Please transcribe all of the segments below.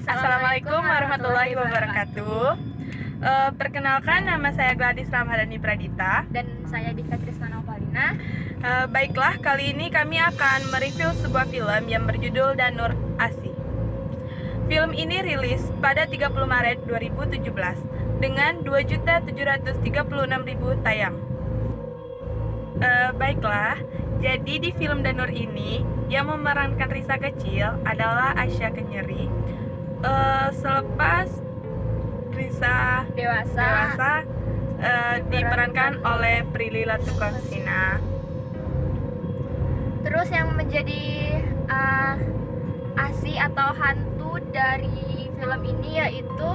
Assalamualaikum warahmatullahi wabarakatuh. Perkenalkan, nama saya Gladys Ramadhani Pradita. Dan saya Dika Trisna Novalina. Baiklah, kali ini kami akan mereview sebuah film yang berjudul Danur Asih. Film ini rilis pada 30 Maret 2017 dengan 2.736.000 tayang. Baiklah, jadi di film Danur ini yang memerankan Risa kecil adalah Asya Kenyeri. Selepas Risa dewasa diperankan oleh Prilly Latuconsina. Terus yang menjadi asi atau hantu dari film ini yaitu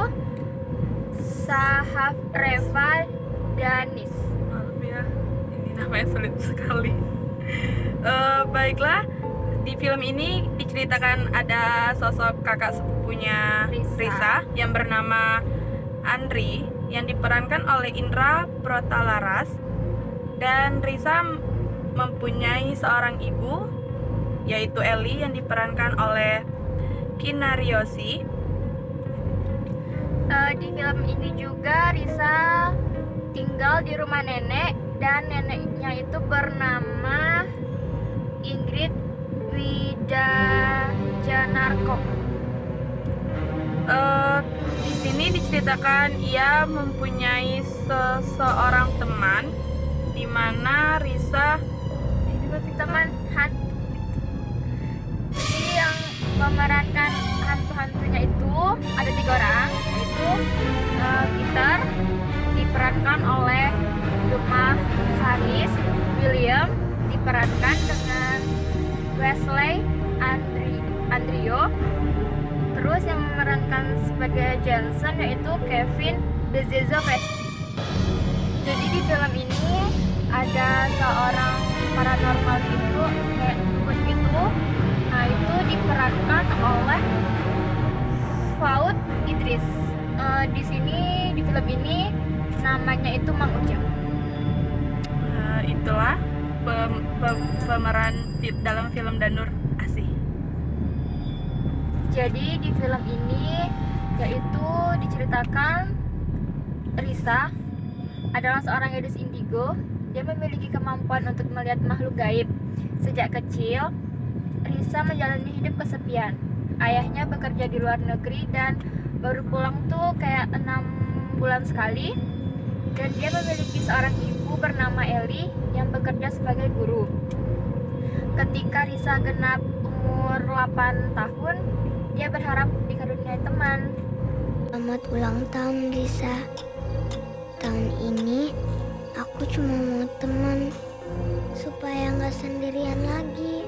Sahaf Reva Danis. Maaf ya, ini namanya sulit sekali. Baiklah, di film ini diceritakan ada sosok kakak sepupunya Risa yang bernama Andri yang diperankan oleh Indra Protalaras, dan Risa mempunyai seorang ibu yaitu Eli yang diperankan oleh Kinaryosi. Di film ini juga Risa tinggal di rumah nenek, dan neneknya itu bernama Ingrid Widajanarko. Di sini diceritakan ia mempunyai seseorang teman, di mana Risa Teman hantu. Jadi yang memerankan hantu-hantunya itu ada 3 orang, yaitu Peter diperankan oleh Duma Haris, William diperankan dengan Wesley Andrio. Terus yang memerankan sebagai Jensen yaitu Kevin Bezezoves. Jadi di film ini ada seorang paranormal gitu, kayak dukun gitu. Nah, itu diperankan oleh Fuad Idris. Di sini di film ini namanya itu Mang Ujang. Itulah pemeran dalam film Danur Asih. Jadi di film ini yaitu diceritakan Risa adalah seorang gadis indigo. Dia memiliki kemampuan untuk melihat makhluk gaib. Sejak kecil, Risa menjalani hidup kesepian. Ayahnya bekerja di luar negeri dan baru pulang tuh kayak 6 bulan sekali. Dan dia memiliki seorang ibu bernama Eli yang bekerja sebagai guru. Ketika Risa genap umur 8 tahun, dia berharap dikaruniai teman. Selamat ulang tahun, Risa. Tahun ini aku cuma mau teman supaya nggak sendirian lagi.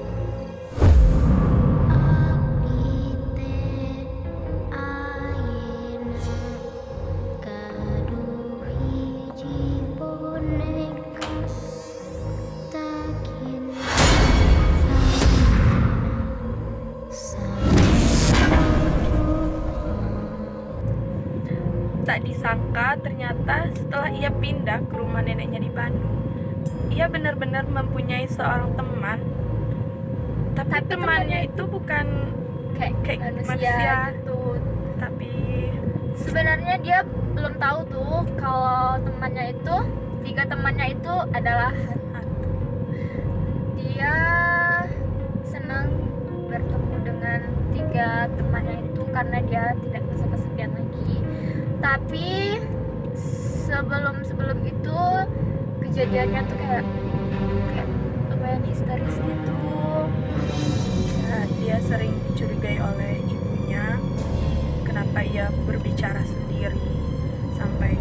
Tak disangka ternyata setelah ia pindah ke rumah neneknya di Bandung, ia benar-benar mempunyai seorang teman. Tapi temannya itu bukan kayak manusia gitu. Tapi Sebenarnya dia belum tahu tuh kalau temannya itu, 3 temannya itu adalah hantu. Dia senang bertemu dengan 3 temannya itu karena dia tidak merasa kesepian lagi. Tapi sebelum itu kejadiannya tuh kayak lumayan histeris gitu. dia sering dicurigai oleh ibunya. Kenapa ia berbicara sendiri, sampai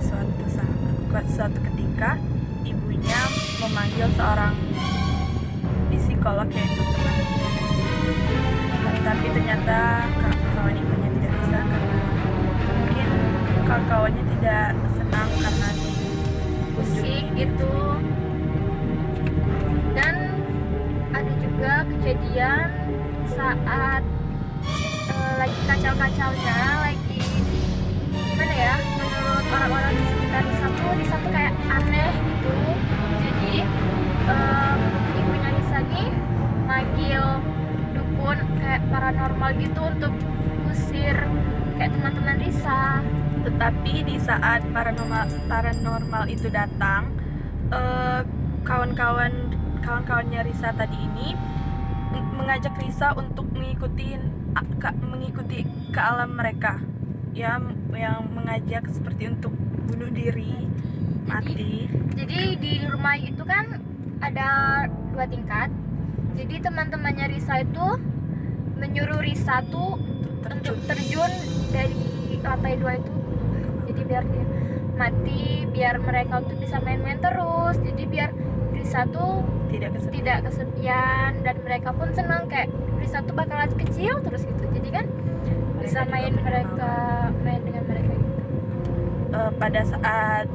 suatu ketika ibunya memanggil seorang psikolog yaitu teman. Tapi ternyata kawan ibunya tidak bisa karena mungkin kawan-kawannya tidak senang karena Musik gitu. Dan ada juga kejadian saat lagi kacau-kacaunya, lagi gimana ya, menurut orang-orang di sekitar Risa tuh kayak aneh gitu. Jadi ibunya Risa nih manggil dukun kayak paranormal gitu untuk usir kayak teman-teman Risa. Tetapi di saat paranormal itu datang, kawan-kawannya Risa tadi ini mengajak Risa untuk mengikuti ke alam mereka, ya, yang mengajak seperti untuk bunuh diri, mati. Jadi di rumah itu kan ada 2 tingkat. Jadi teman-temannya Risa itu menyuruh Risa tuh untuk terjun dari lantai 2 itu. Jadi biar dia mati, biar mereka tuh bisa main-main terus. Jadi biar Risa tuh tidak kesepian dan mereka pun senang, kayak Risa tuh bakalan kecil terus gitu. Jadi kan bisa main dengan mereka gitu. Pada saat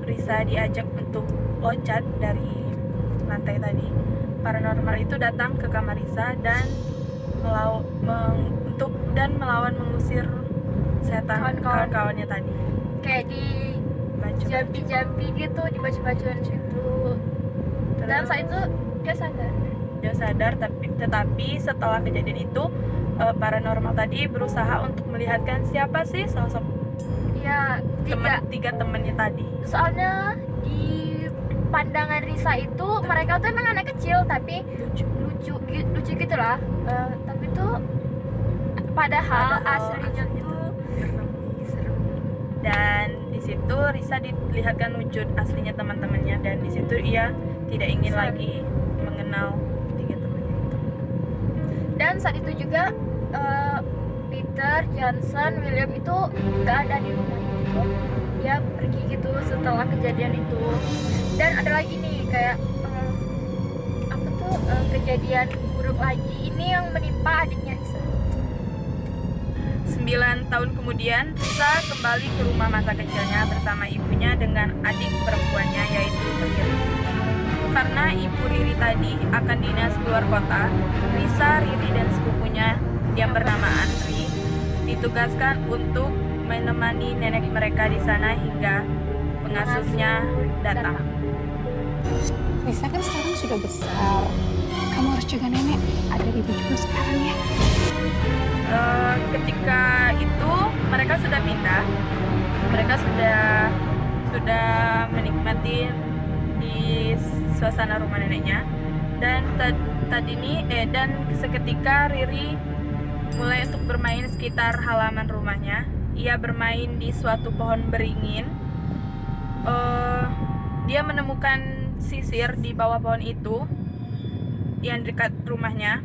Risa diajak untuk loncat dari lantai tadi, paranormal itu datang ke kamar Risa dan melawan mengusir setan kawan-kawannya tadi. Kayak di jampi-jampi gitu, dibaca-bacaan situ. Dan saat itu dia sadar, tetapi setelah kejadian itu paranormal tadi berusaha untuk melihatkan siapa sih sosok tiga temannya tadi. Soalnya di pandangan Risa itu mereka tuh emang anak kecil tapi lucu gitu lah. Tapi tuh padahal aslinya tuh serem. Dan di situ Risa dilihatkan wujud aslinya teman-temannya, dan di situ ia tidak ingin lagi mengenal 3 temannya itu. Dan saat itu juga Peter, Johnson, William itu nggak ada di rumah itu. Dia pergi gitu setelah kejadian itu. Dan ada lagi nih kayak kejadian buruk lagi ini yang menimpa adiknya Risa. 9 tahun kemudian, Risa kembali ke rumah masa kecilnya bersama ibunya dengan adik perempuannya, yaitu Riri. Karena ibu Riri tadi akan dinas keluar kota, Risa, Riri, dan sepupunya yang bernama Andri ditugaskan untuk menemani nenek mereka di sana hingga pengasuhnya datang. Risa kan sekarang sudah besar. Kamu harus jaga nenek. Ada ibu juga sekarang ya. Ketika itu mereka sudah pindah, mereka sudah menikmati di suasana rumah neneknya, dan dan seketika Riri mulai untuk bermain sekitar halaman rumahnya. Ia bermain di suatu pohon beringin. Dia menemukan sisir di bawah pohon itu yang dekat rumahnya.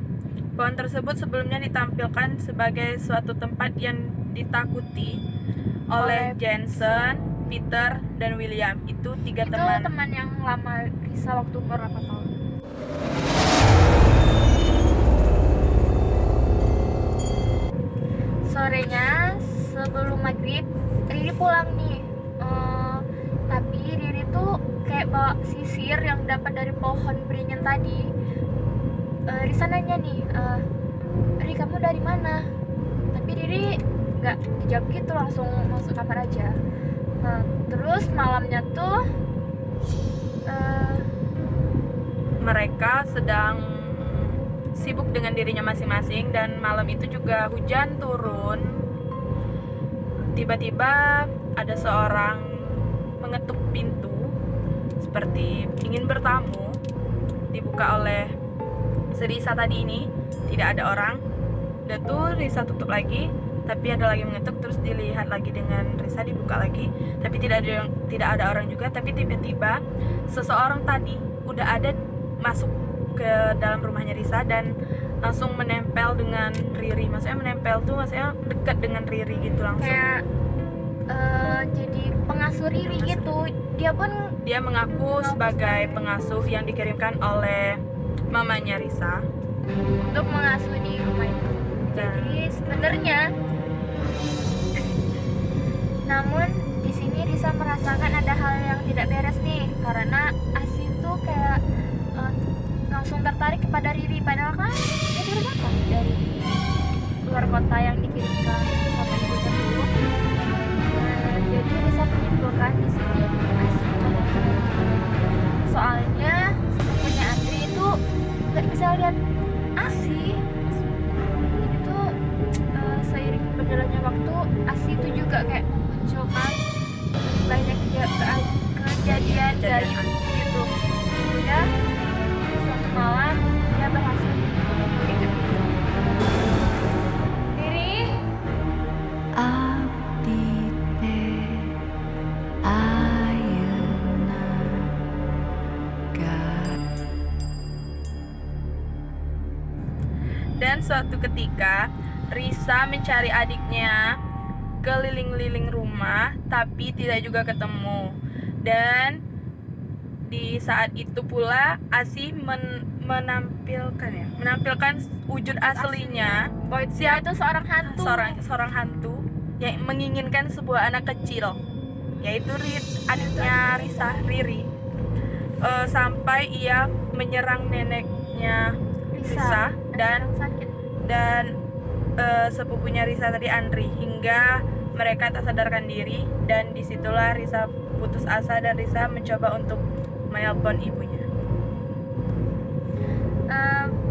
Pohon tersebut sebelumnya ditampilkan sebagai suatu tempat yang ditakuti oleh Jensen, Peter, dan William. Itu 3 teman. Itu teman yang lama Risa waktu umur berapa tahun? Sorenya sebelum maghrib Riri pulang nih. Tapi Riri tuh kayak bawa sisir yang dapat dari pohon beringin tadi. Risa nanya nih, Riri kamu dari mana? Tapi Riri nggak dijawab gitu, langsung masuk kamar aja. Terus malamnya tuh mereka sedang sibuk dengan dirinya masing-masing, dan malam itu juga hujan turun. Tiba-tiba ada seorang mengetuk pintu seperti ingin bertamu. Dibuka oleh Risa tadi ini, tidak ada orang. Dan tuh Risa tutup lagi, tapi ada lagi mengetuk, terus dilihat lagi dengan Risa, dibuka lagi, tapi tidak ada orang juga. Tapi tiba-tiba seseorang tadi udah ada masuk ke dalam rumahnya Risa dan langsung menempel dengan Riri. Maksudnya menempel tuh maksudnya dekat dengan Riri gitu langsung. Kayak jadi pengasuh Riri gitu. Dia mengaku sebagai pengasuh yang dikirimkan oleh mamanya Risa untuk mengasuh di rumah itu. Jadi sebenarnya, namun di sini Risa merasakan ada hal yang tidak beres nih, karena Asi tuh kayak langsung tertarik kepada Riri, padahal kan dia baru datang dari luar kota yang dikirimkan sama ibunya dulu. Jadi Risa menyimpulkan di sini Asi. Soalnya sepupunya Andri itu nggak bisa lihat Asi. Jadi tuh seiring berjalannya waktu Asi itu juga kayak memunculkan banyak kejadian gaib gitu. Sehingga suatu malam dia berhasil menculik Riri. Abdi teh ayeuna Dan suatu ketika Risa mencari adiknya keliling-liling rumah tapi tidak juga ketemu. Dan di saat itu pula Asi menampilkan wujud aslinya Bahwa dia itu seorang hantu. seorang hantu yang menginginkan sebuah anak kecil, yaitu adiknya Risa, Riri. Sampai ia menyerang neneknya Risa dan sakit. Sepupunya Risa tadi, Andri, hingga mereka tak sadarkan diri. Dan disitulah Risa putus asa dan Risa mencoba untuk menelpon ibunya.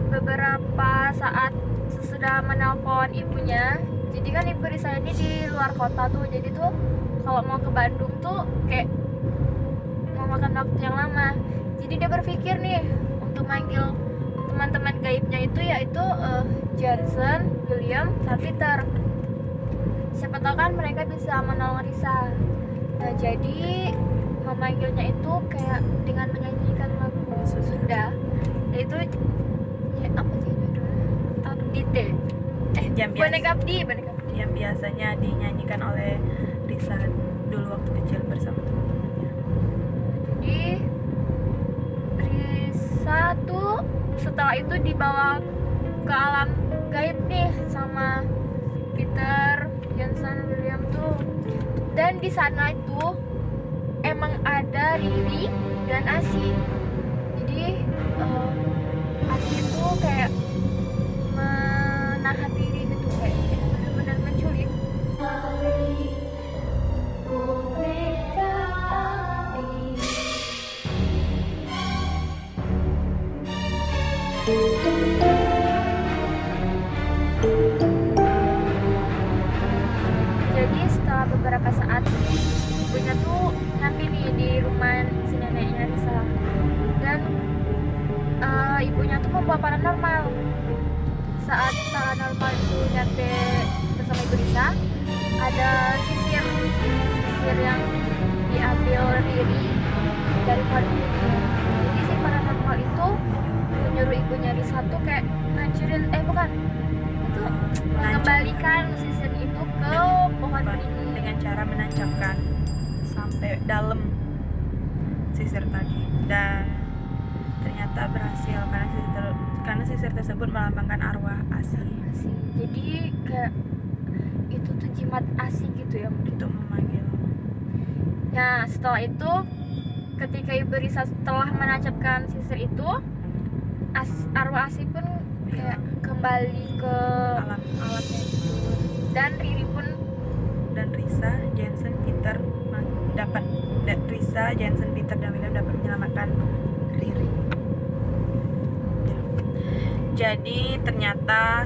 Beberapa saat sesudah menelpon ibunya, jadi kan ibu Risa ini di luar kota tuh, jadi tuh kalau mau ke Bandung tuh kayak mau makan waktu yang lama. Jadi dia berpikir nih untuk manggil teman-teman gaibnya itu, yaitu Johnson, William, dan Peter. Siapa tahu kan mereka bisa menolong Risa. Nah, jadi memanggilnya itu kayak dengan menyanyikan lagu Sunda, yaitu ya, apa sih judulnya? Abdi teh. Boneka Abdi. Yang biasanya dinyanyikan oleh Risa dulu waktu kecil bersama teman-temannya. Jadi Risa tuh setelah itu dibawa ke alam gaib nih sama Peter, Johnson, William tuh. Dan di sana itu emang ada Riri dan Asi. Jadi Asi itu kayak menahan diri gitu, kayak benar-benar menculik. Boneka Abdi. Jadi setelah beberapa saat ibunya tuh nyampe nih di rumah si neneknya Risa. Dan ibunya tuh membawa paranormal. Saat paranormal itu nyampe bersama ibu Risa, ada sisir yang diambil Riri dari pohon ini. Jadi si paranormal itu menyuruh ibunya Risa tuh kayak ngancurin, itu mengembalikan sisir itu ke pohon beringin dengan cara menancapkan sampai dalam sisir tadi. Dan ternyata berhasil karena sisir tersebut melambangkan arwah Asi. Jadi kayak itu tuh jimat Asi gitu ya, Untuk memanggil. Nah, setelah itu ketika ibu Risa setelah menancapkan sisir itu, arwah Asi pun kayak kembali ke alamnya. dan Riri pun Dan Risa, Jensen, Peter dan William dapat menyelamatkan Riri. Jadi ternyata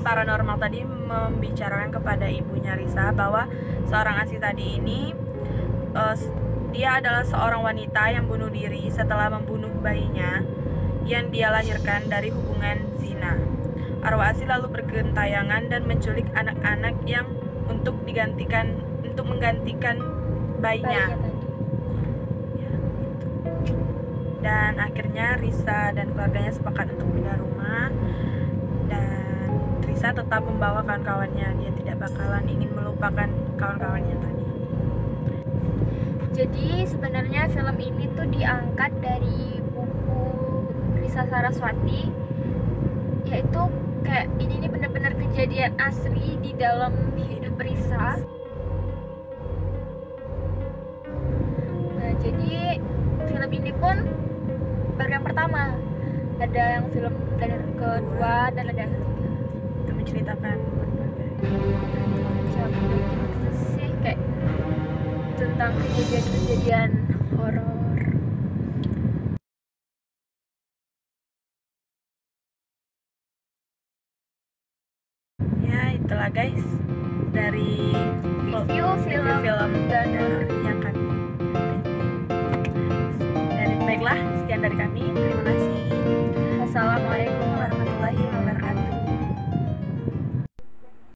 paranormal tadi membicarakan kepada ibunya Risa bahwa seorang Asi tadi ini dia adalah seorang wanita yang bunuh diri setelah membunuh bayinya yang dia lahirkan dari hubungan zina. Arwah Asi lalu bergentayangan dan menculik anak-anak yang untuk menggantikan bayinya. tadi. Ya, gitu. Dan akhirnya Risa dan keluarganya sepakat untuk pindah rumah, dan Risa tetap membawa kawan-kawannya. Dia tidak bakalan ingin melupakan kawan-kawannya tadi. Jadi sebenarnya film ini tuh diangkat dari buku Risa Saraswati, yaitu kayak ini benar-benar kejadian asli di dalam hidup Risa. Nah, jadi film ini pun baru yang pertama, ada yang film dan yang kedua dan ada yang ketiga. Itu menceritakan berbagai Macam gitu sih, kayak tentang kejadian-kejadian horor. ya Ya itulah guys dari Review film film Ganur yang